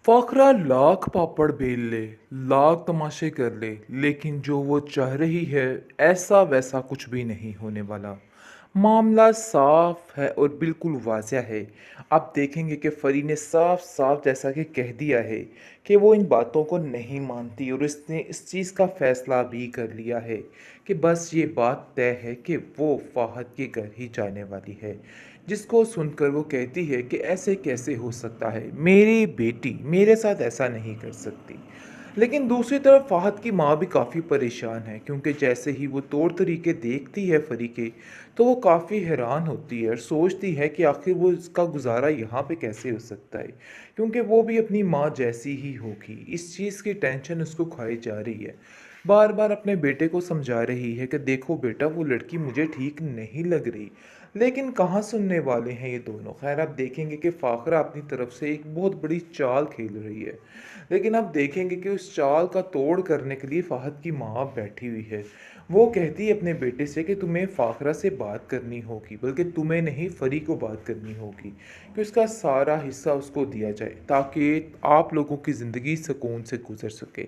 फ़ाखरा लाख पापड़ bell ले, लाख तमाशे कर ले, लेकिन जो वो चाह रही है, ऐसा वैसा कुछ भी नहीं होने वाला। मामला साफ है और बिल्कुल वाज़ह है। आप देखेंगे कि फ़री ने साफ-साफ जैसा कि कह दिया है कि वो इन बातों को नहीं मानती और उसने इस चीज़ का फ़ैसला भी कर लिया है कि बस ये बात तय है कि वो फ़ाहद के घर ही जाने वाली है। जिसको सुनकर वो कहती है कि ऐसे कैसे हो सकता है, मेरी बेटी मेरे साथ ऐसा नहीं कर सकती। लेकिन दूसरी तरफ फ़ाहद की माँ भी काफ़ी परेशान है, क्योंकि जैसे ही वो तौर तरीके देखती है फ़री के, तो वो काफ़ी हैरान होती है और सोचती है कि आखिर वो इसका गुजारा यहाँ पे कैसे हो सकता है, क्योंकि वो भी अपनी माँ जैसी ही होगी। इस चीज़ की टेंशन उसको खाई जा रही है। बार बार अपने बेटे को समझा रही है कि देखो बेटा, वो लड़की मुझे ठीक नहीं लग रही, लेकिन कहाँ सुनने वाले हैं ये दोनों। खैर, आप देखेंगे कि फ़ाखरा अपनी तरफ से एक बहुत बड़ी चाल खेल रही है, लेकिन आप देखेंगे कि उस चाल का तोड़ करने के लिए फ़हद की माँ बैठी हुई है। वो कहती है अपने बेटे से कि तुम्हें फ़ाखरा से बात करनी होगी, बल्कि तुम्हें नहीं, फ़री को बात करनी होगी कि उसका सारा हिस्सा उसको दिया जाए, ताकि आप लोगों की ज़िंदगी सुकून से गुजर सके।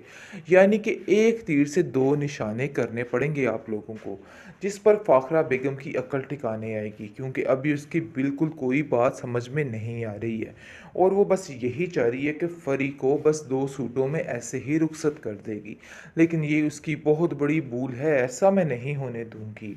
यानी कि एक तीर से दो निशाने करने पड़ेंगे आप लोगों को, जिस पर फ़ाखरा बेगम की अक्ल ठिकाने आएगी, क्योंकि अभी उसकी बिल्कुल कोई बात समझ में नहीं आ रही है और वो बस यही चाह रही है कि फ़री को बस 2 सूटों में ऐसे ही रुखसत कर देगी। लेकिन ये उसकी बहुत बड़ी भूल है, ऐसा मैं नहीं होने दूँगी।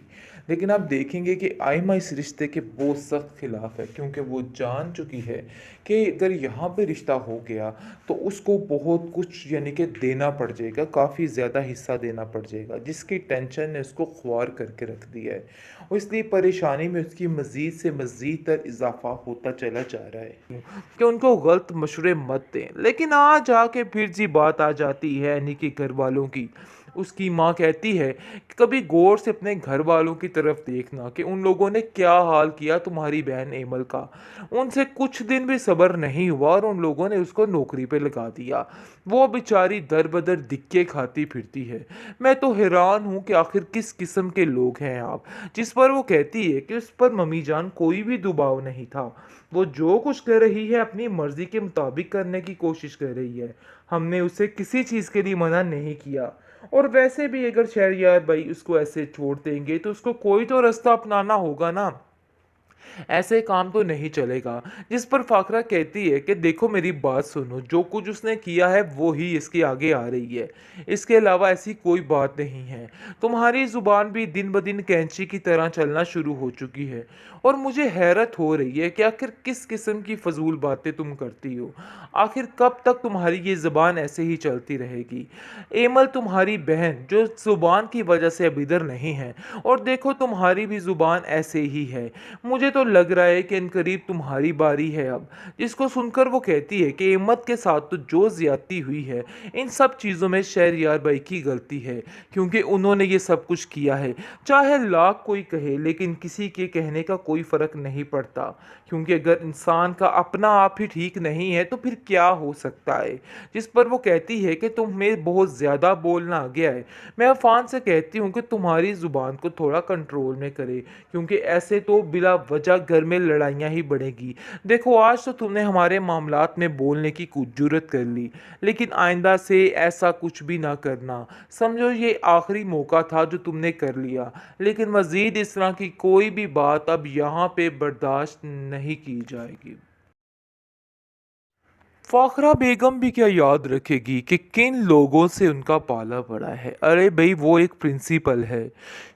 लेकिन आप देखेंगे कि आइमा इस रिश्ते के बहुत सख्त खिलाफ़ है, क्योंकि वो जान चुकी है कि अगर यहाँ पे रिश्ता हो गया तो उसको बहुत कुछ यानी कि देना पड़ जाएगा, काफ़ी ज़्यादा हिस्सा देना पड़ जाएगा, जिसकी टेंशन ने उसको ख्वार करके रख दिया है और इसलिए परेशानी में उसकी मज़ीद से मज़ीद तर इज़ाफ़ा होता चला जा रहा है कि उनको गलत मशवरे मत दें। लेकिन आज आके फिर जी बात आ जाती है यानी कि घर वालों की। उसकी माँ कहती है कि कभी गौर से अपने घर वालों की तरफ देखना कि उन लोगों ने क्या हाल किया तुम्हारी बहन एमल का। उनसे कुछ दिन भी सब्र नहीं हुआ और उन लोगों ने उसको नौकरी पे लगा दिया। वो बेचारी दर बदर दिक्के खाती फिरती है। मैं तो हैरान हूँ कि आखिर किस किस्म के लोग हैं आप। जिस पर वो कहती है कि उस पर मम्मी जान कोई भी दबाव नहीं था। वो जो कुछ कर रही है अपनी मर्जी के मुताबिक करने की कोशिश कर रही है। हमने उसे किसी चीज़ के लिए मना नहीं किया। और वैसे भी अगर शहरयार भाई उसको ऐसे छोड़ देंगे तो उसको कोई तो रास्ता अपनाना होगा ना। ऐसे काम तो नहीं चलेगा। जिस पर फ़ाखरा कहती है कि देखो मेरी बात सुनो, जो कुछ उसने किया है वो ही इसके आगे आ रही है। इसके अलावा ऐसी कोई बात नहीं है। तुम्हारी ज़ुबान भी दिन ब दिन कैंची की तरह चलना शुरू हो चुकी है और मुझे हैरत हो रही है कि आखिर किस किस्म की फ़ज़ूल बातें तुम करती हो। आखिर कब तक तुम्हारी ये ज़ुबान ऐसे ही चलती रहेगी? एमल तुम्हारी बहन जो ज़ुबान की वजह से अब इधर नहीं है, और देखो तुम्हारी भी ज़ुबान ऐसे ही है। मुझे तो लग रहा है कि इनकरीब तुम्हारी बारी है अब। जिसको सुनकर वो कहती है कि अहमद के साथ तो जो ज्यादती हुई है, इन सब चीज़ों में शहरयार भाई की गलती है, क्योंकि उन्होंने ये सब कुछ किया है। चाहे लाख कोई कहे, लेकिन किसी के कहने का कोई फ़र्क नहीं पड़ता, क्योंकि अगर इंसान का अपना आप ही ठीक नहीं है तो फिर क्या हो सकता है। जिस पर वो कहती है कि तुम्हें बहुत ज़्यादा बोलना आ गया है। मैं अफान से कहती हूँ कि तुम्हारी ज़ुबान को थोड़ा कंट्रोल में करे, क्योंकि ऐसे तो बिला वजह घर में लड़ाइयाँ ही बढ़ेगी। देखो आज तो तुमने हमारे मामलात में बोलने की कुछ जुर्रत कर ली, लेकिन आइंदा से ऐसा कुछ भी ना करना। समझो ये आखिरी मौका था जो तुमने कर लिया, लेकिन मज़ीद इस तरह की कोई भी बात अब यहाँ पे बर्दाश्त नहीं की जाएगी। फ़ाखरा बेगम भी क्या याद रखेगी कि किन लोगों से उनका पाला पड़ा है। अरे भाई, वो एक प्रिंसिपल है।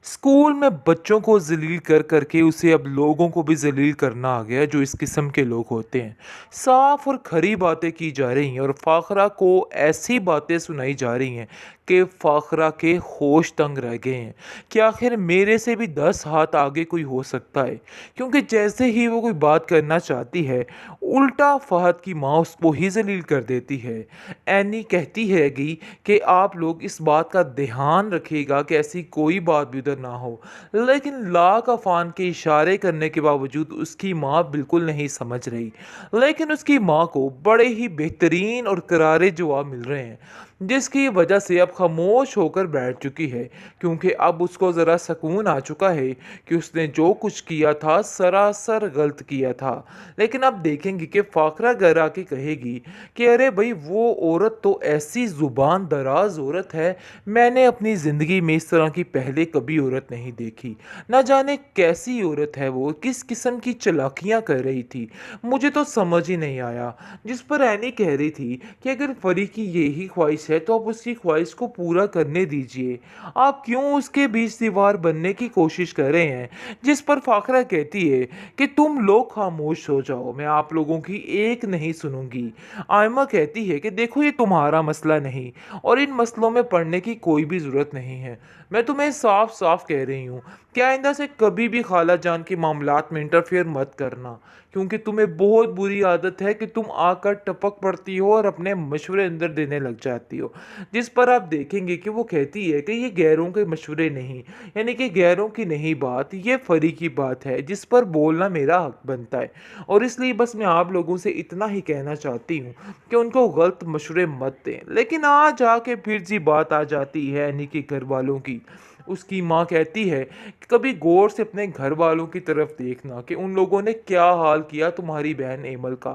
स्कूल में बच्चों को जलील कर करके उसे अब लोगों को भी जलील करना आ गया, जो इस किस्म के लोग होते हैं। साफ और खरी बातें की जा रही हैं और फ़ाखरा को ऐसी बातें सुनाई जा रही हैं कि फ़ाखरा के होश तंग रह गए हैं कि आखिर मेरे से भी 10 हाथ आगे कोई हो सकता है। क्योंकि जैसे ही वो कोई बात करना चाहती है, उल्टा फहद की माँ उसको ही जलील कर देती है। एनी कहती हैगी कि आप लोग इस बात का ध्यान रखिएगा कि ऐसी कोई बात भी उधर ना हो। लेकिन लाख अफान के इशारे करने के बावजूद उसकी माँ बिल्कुल नहीं समझ रही। लेकिन उसकी माँ को बड़े ही बेहतरीन और करारे जवाब मिल रहे हैं। जिसकी वजह से अब खामोश होकर बैठ चुकी है, क्योंकि अब उसको ज़रा सुकून आ चुका है कि उसने जो कुछ किया था सरासर गलत किया था। लेकिन अब देखेंगे कि फाखरा घर आके कहेगी कि अरे भाई वो औरत तो ऐसी ज़ुबान दराज औरत है, मैंने अपनी ज़िंदगी में इस तरह की पहले कभी औरत नहीं देखी। ना जाने कैसी औरत है वो, किस किस्म की चालाकियाँ कर रही थी, मुझे तो समझ ही नहीं आया। जिस पर एनी कह रही थी कि अगर परी की यही ख्वाहिश है तो आप उसकी ख्वाहिश को पूरा करने दीजिए, आप क्यों उसके बीच दीवार बनने की कोशिश कर रहे हैं। जिस पर फाखरा कहती है कि तुम लोग खामोश हो जाओ, मैं आप लोगों की एक नहीं सुनूंगी। आयमा कहती है कि देखो ये तुम्हारा मसला नहीं और इन मसलों में पड़ने की कोई भी ज़रूरत नहीं है। मैं तुम्हें साफ साफ कह रही हूँ कि आइंदा से कभी भी खाला जान के मामलात में इंटरफेयर मत करना, क्योंकि तुम्हें बहुत बुरी आदत है कि तुम आकर टपक पड़ती हो और अपने मशवरे अंदर देने लग जाती हो। जिस पर आप देखेंगे कि वो कहती है कि ये गैरों के मशवरे नहीं, यानी कि गैरों की नहीं बात, ये फरी की बात है जिस पर बोलना मेरा हक बनता है। और इसलिए बस मैं आप लोगों से इतना ही कहना चाहती हूँ कि उनको गलत मशवरे मत दें। लेकिन आज आके फिर जी बात आ जाती है यानी कि घर वालों की। उसकी माँ कहती है कि कभी गौर से अपने घर वालों की तरफ देखना कि उन लोगों ने क्या हाल किया तुम्हारी बहन एमल का।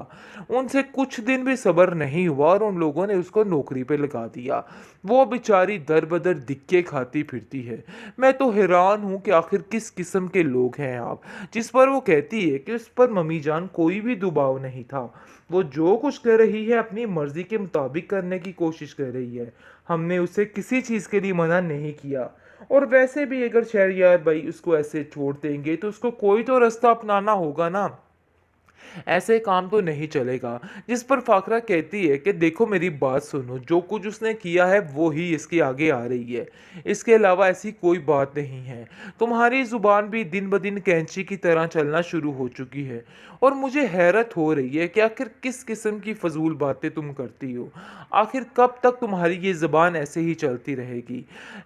उनसे कुछ दिन भी सब्र नहीं हुआ और उन लोगों ने उसको नौकरी पे लगा दिया। वो बेचारी दर बदर दिक्के खाती फिरती है। मैं तो हैरान हूँ कि आखिर किस किस्म के लोग हैं आप। जिस पर वो कहती है कि उस पर मम्मी जान कोई भी दबाव नहीं था, वो जो कुछ कर रही है अपनी मर्जी के मुताबिक करने की कोशिश कर रही है, हमने उसे किसी चीज़ के लिए मना नहीं किया। और वैसे भी अगर शहरयार भाई उसको ऐसे छोड़ देंगे तो उसको कोई तो रास्ता अपनाना होगा ना, ऐसे काम तो नहीं चलेगा। जिस पर फाखरा कहती है कि देखो मेरी बात सुनो, जो कुछ उसने किया है वो ही इसके आगे आ रही है, इसके अलावा ऐसी कोई बात नहीं है। तुम्हारी जुबान भी दिन ब दिन कैंची की तरह चलना शुरू हो चुकी है और मुझे हैरत हो रही है कि आखिर किस किस्म की फजूल बातें तुम करती हो। आखिर कब तक तुम्हारी ये ज़ुबान ऐसे ही चलती रहेगी।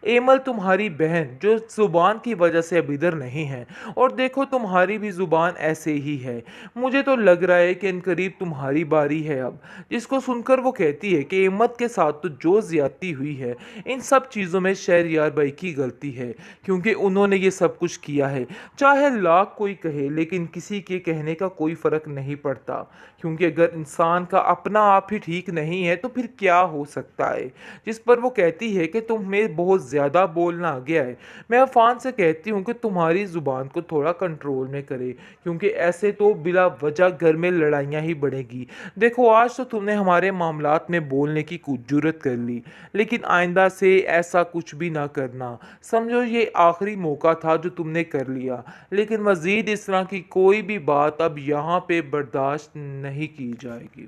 एमल तुम्हारी बहन जो ज़ुबान की वजह से अब इधर नहीं है, और देखो तुम्हारी भी ज़ुबान ऐसे ही है। मुझे तो लग रहा है कि इनकरीब तुम्हारी बारी है अब। जिसको सुनकर वो कहती है कि एमत के साथ तो जो ज्यादती हुई है, इन सब चीज़ों में शहरयार भाई की गलती है, क्योंकि उन्होंने ये सब कुछ किया है। चाहे लाख कोई कहे लेकिन किसी के कहने का कोई फ़र्क नहीं पड़ता, क्योंकि अगर इंसान का अपना आप ही ठीक नहीं है तो फिर क्या हो सकता है। जिस पर वो कहती है कि तुम्हें बहुत ज़्यादा बोलना आ गया है, मैं अफान से कहती हूँ कि तुम्हारी ज़ुबान को थोड़ा कंट्रोल में करे, क्योंकि ऐसे तो बिला वजह घर में लड़ाइयाँ ही बढ़ेगी। देखो आज तो तुमने हमारे मामलात में बोलने की कुछ जुर्रत कर ली, लेकिन आइंदा से ऐसा कुछ भी ना करना। समझो ये आखिरी मौका था जो तुमने कर लिया, लेकिन मज़ीद इस तरह की कोई भी बात अब यहाँ पे बर्दाश्त नहीं की जाएगी।